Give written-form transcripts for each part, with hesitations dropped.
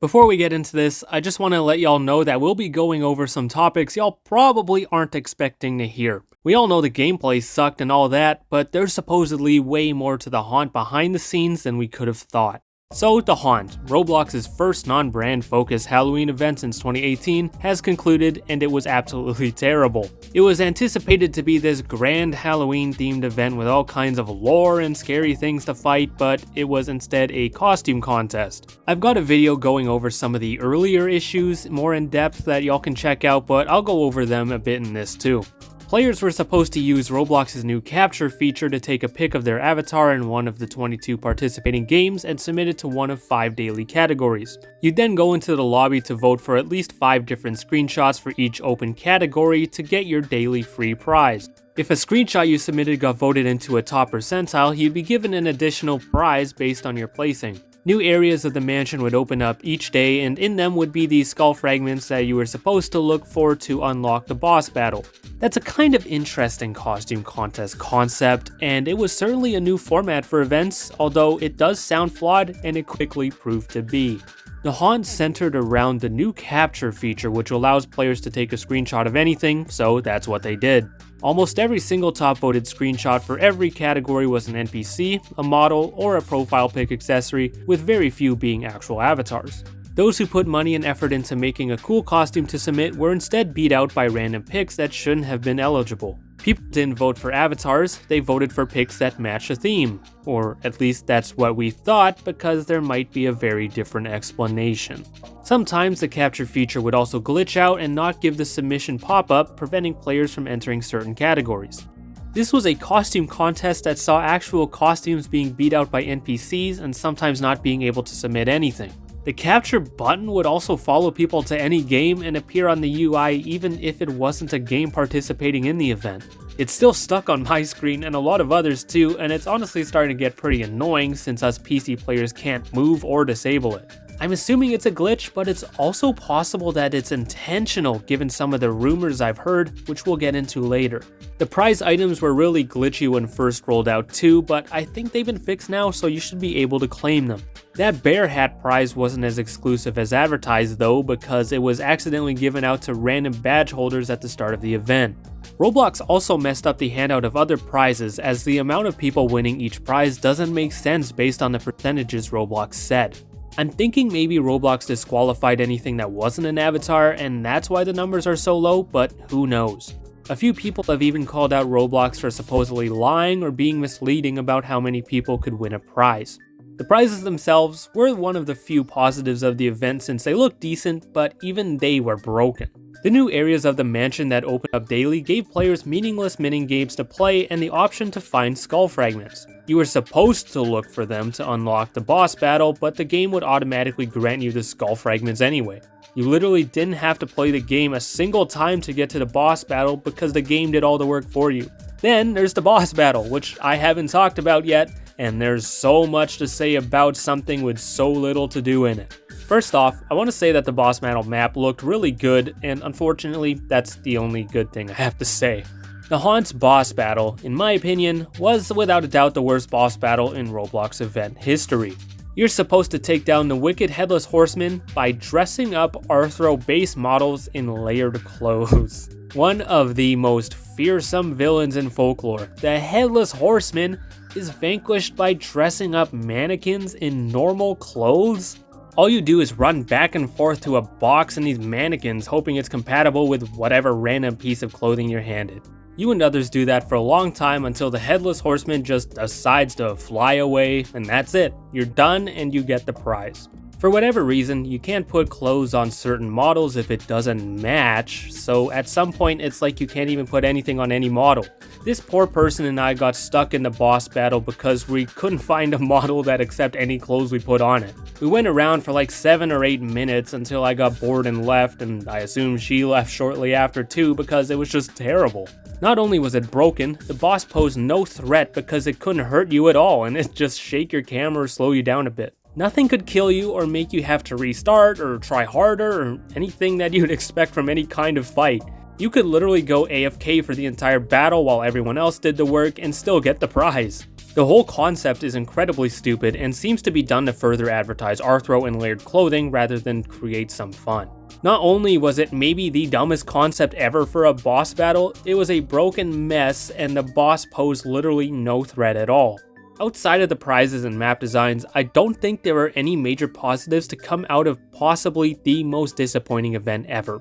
Before we get into this, I just want to let y'all know that we'll be going over some topics y'all probably aren't expecting to hear. We all know the gameplay sucked and all that, but there's supposedly way more to the Haunt behind the scenes than we could have thought. So, The Haunt, Roblox's first non-brand focused Halloween event since 2018, has concluded and it was absolutely terrible. It was anticipated to be this grand Halloween themed event with all kinds of lore and scary things to fight, but it was instead a costume contest. I've got a video going over some of the earlier issues more in depth that y'all can check out, but I'll go over them a bit in this too. Players were supposed to use Roblox's new capture feature to take a pic of their avatar in one of the 22 participating games and submit it to one of 5 daily categories. You'd then go into the lobby to vote for at least 5 different screenshots for each open category to get your daily free prize. If a screenshot you submitted got voted into a top percentile, you'd be given an additional prize based on your placing. New areas of the mansion would open up each day, and in them would be these skull fragments that you were supposed to look for to unlock the boss battle. That's a kind of interesting costume contest concept, and it was certainly a new format for events, although it does sound flawed, and it quickly proved to be. The Haunt centered around the new capture feature, which allows players to take a screenshot of anything, so that's what they did. Almost every single top voted screenshot for every category was an NPC, a model, or a profile pic accessory, with very few being actual avatars. Those who put money and effort into making a cool costume to submit were instead beat out by random pics that shouldn't have been eligible. People didn't vote for avatars, they voted for pics that match a theme. Or at least that's what we thought, because there might be a very different explanation. Sometimes the capture feature would also glitch out and not give the submission pop-up, preventing players from entering certain categories. This was a costume contest that saw actual costumes being beat out by NPCs and sometimes not being able to submit anything. The capture button would also follow people to any game and appear on the UI even if it wasn't a game participating in the event. It's still stuck on my screen and a lot of others too, and it's honestly starting to get pretty annoying since us PC players can't move or disable it. I'm assuming it's a glitch, but it's also possible that it's intentional given some of the rumors I've heard, which we'll get into later. The prize items were really glitchy when first rolled out too, but I think they've been fixed now, so you should be able to claim them. That bear hat prize wasn't as exclusive as advertised though, because it was accidentally given out to random badge holders at the start of the event. Roblox also messed up the handout of other prizes, as the amount of people winning each prize doesn't make sense based on the percentages Roblox said. I'm thinking maybe Roblox disqualified anything that wasn't an avatar, and that's why the numbers are so low, but who knows. A few people have even called out Roblox for supposedly lying or being misleading about how many people could win a prize. The prizes themselves were one of the few positives of the event since they looked decent, but even they were broken. The new areas of the mansion that opened up daily gave players meaningless mini-games to play and the option to find skull fragments. You were supposed to look for them to unlock the boss battle, but the game would automatically grant you the skull fragments anyway. You literally didn't have to play the game a single time to get to the boss battle because the game did all the work for you. Then there's the boss battle, which I haven't talked about yet, and there's so much to say about something with so little to do in it. First off, I want to say that the boss battle map looked really good, and unfortunately, that's the only good thing I have to say. The Haunt's boss battle, in my opinion, was without a doubt the worst boss battle in Roblox event history. You're supposed to take down the wicked Headless Horseman by dressing up Arthro base models in layered clothes. One of the most fearsome villains in folklore, the Headless Horseman is vanquished by dressing up mannequins in normal clothes? All you do is run back and forth to a box in these mannequins hoping it's compatible with whatever random piece of clothing you're handed. You and others do that for a long time until the Headless Horseman just decides to fly away, and that's it. You're done and you get the prize. For whatever reason, you can't put clothes on certain models if it doesn't match, so at some point it's like you can't even put anything on any model. This poor person and I got stuck in the boss battle because we couldn't find a model that accept any clothes we put on it. We went around for like 7 or 8 minutes until I got bored and left, and I assume she left shortly after too because it was just terrible. Not only was it broken, the boss posed no threat because it couldn't hurt you at all and it just shake your camera or slow you down a bit. Nothing could kill you or make you have to restart or try harder or anything that you'd expect from any kind of fight. You could literally go AFK for the entire battle while everyone else did the work and still get the prize. The whole concept is incredibly stupid and seems to be done to further advertise Arthro and layered clothing rather than create some fun. Not only was it maybe the dumbest concept ever for a boss battle, it was a broken mess and the boss posed literally no threat at all. Outside of the prizes and map designs, I don't think there are any major positives to come out of possibly the most disappointing event ever.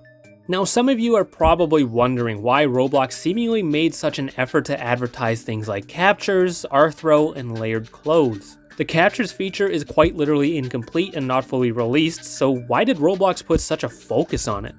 Now, some of you are probably wondering why Roblox seemingly made such an effort to advertise things like captures, Arthro, and layered clothes. The captures feature is quite literally incomplete and not fully released, so why did Roblox put such a focus on it?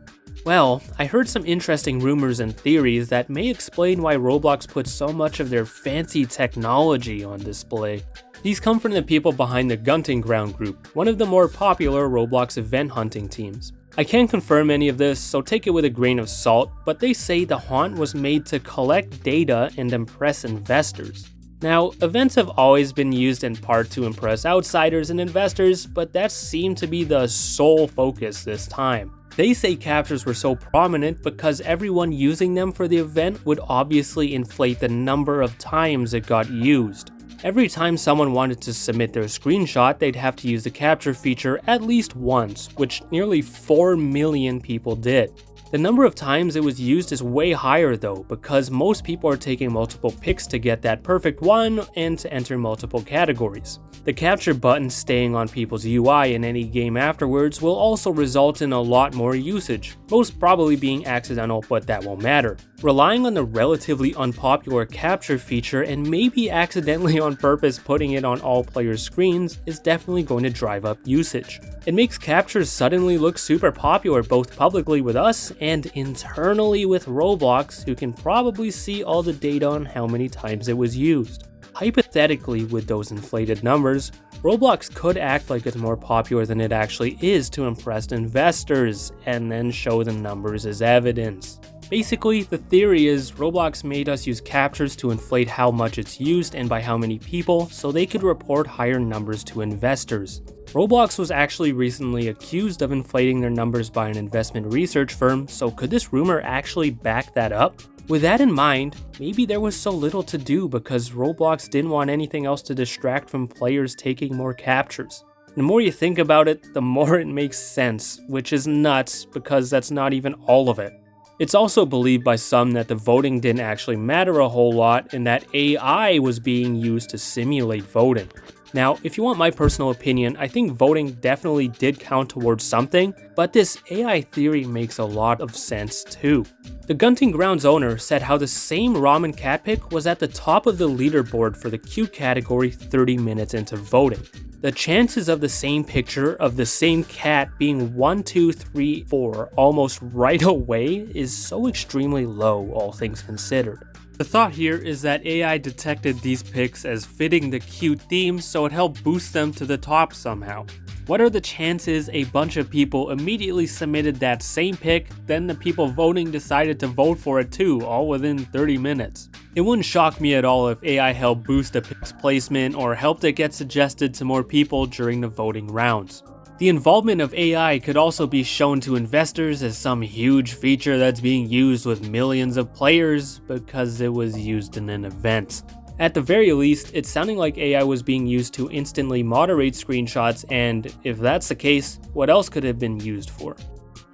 Well, I heard some interesting rumors and theories that may explain why Roblox put so much of their fancy technology on display. These come from the people behind the Gunting Ground group, one of the more popular Roblox event hunting teams. I can't confirm any of this, so take it with a grain of salt, but they say the haunt was made to collect data and impress investors. Now, events have always been used in part to impress outsiders and investors, but that seemed to be the sole focus this time. They say captures were so prominent because everyone using them for the event would obviously inflate the number of times it got used. Every time someone wanted to submit their screenshot, they'd have to use the capture feature at least once, which nearly 4 million people did. The number of times it was used is way higher though, because most people are taking multiple pics to get that perfect one and to enter multiple categories. The capture button staying on people's UI in any game afterwards will also result in a lot more usage, most probably being accidental, but that won't matter. Relying on the relatively unpopular capture feature and maybe accidentally on purpose putting it on all players' screens is definitely going to drive up usage. It makes captures suddenly look super popular both publicly with us and internally with Roblox, who can probably see all the data on how many times it was used. Hypothetically, with those inflated numbers, Roblox could act like it's more popular than it actually is to impress investors, and then show the numbers as evidence. Basically, the theory is Roblox made us use captures to inflate how much it's used and by how many people, so they could report higher numbers to investors. Roblox was actually recently accused of inflating their numbers by an investment research firm, so could this rumor actually back that up? With that in mind, maybe there was so little to do because Roblox didn't want anything else to distract from players taking more captures. The more you think about it, the more it makes sense, which is nuts because that's not even all of it. It's also believed by some that the voting didn't actually matter a whole lot and that AI was being used to simulate voting. Now, if you want my personal opinion, I think voting definitely did count towards something, but this AI theory makes a lot of sense too. The Gunting Grounds owner said how the same ramen cat pic was at the top of the leaderboard for the cute category 30 minutes into voting. The chances of the same picture of the same cat being 1, 2, 3, 4 almost right away is so extremely low, all things considered. The thought here is that AI detected these pics as fitting the cute theme, so it helped boost them to the top somehow. What are the chances a bunch of people immediately submitted that same pic, then the people voting decided to vote for it too, all within 30 minutes? It wouldn't shock me at all if AI helped boost a pic's placement or helped it get suggested to more people during the voting rounds. The involvement of AI could also be shown to investors as some huge feature that's being used with millions of players because it was used in an event. At the very least, it's sounding like AI was being used to instantly moderate screenshots, and if that's the case, what else could it have been used for?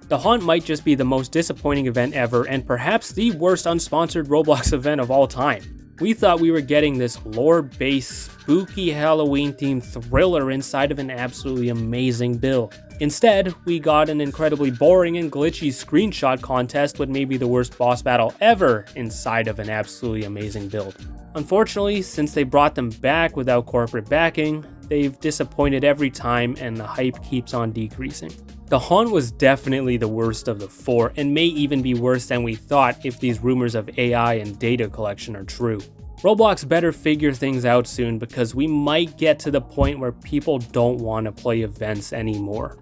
The Haunt might just be the most disappointing event ever and perhaps the worst unsponsored Roblox event of all time. We thought we were getting this lore-based, spooky Halloween-themed thriller inside of an absolutely amazing build. Instead, we got an incredibly boring and glitchy screenshot contest with maybe the worst boss battle ever inside of an absolutely amazing build. Unfortunately, since they brought them back without corporate backing, they've disappointed every time and the hype keeps on decreasing. The Haunt was definitely the worst of the four, and may even be worse than we thought if these rumors of AI and data collection are true. Roblox better figure things out soon because we might get to the point where people don't want to play events anymore.